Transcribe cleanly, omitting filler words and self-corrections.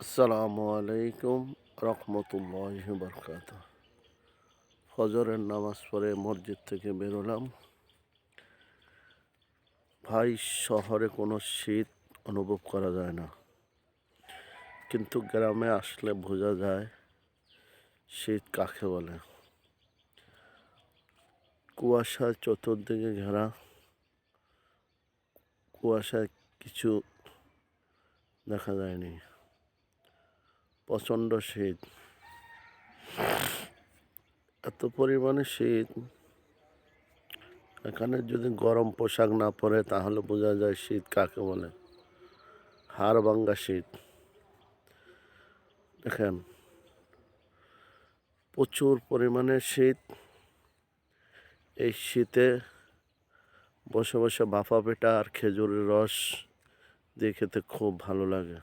আসসালামু আলাইকুম রহমতুল্লাহি বরকাতুহ। ফজরের নামাজ পড়ে মসজিদ থেকে বেরোলাম। ভাই, শহরে কোনো শীত অনুভব করা যায় না, কিন্তু গ্রামে আসলে বোঝা যায় শীত কাকে বলে। কুয়াশায় চতুর্দিকে ঘেরা, কুয়াশায় কিছু দেখা যায়নি, প্রচণ্ড শীত। এত পরিমাণে শীত, এখানে যদি গরম পোশাক না পরে তাহলে বোঝা যায় শীত কাকে বলে। হাড় ভাঙ্গা শীত। দেখেন, প্রচুর পরিমাণে শীত। এই শীতে বসে বসে ভাপা পিঠা আর খেজুরের রস দিয়ে খেতে খুব ভালো লাগে।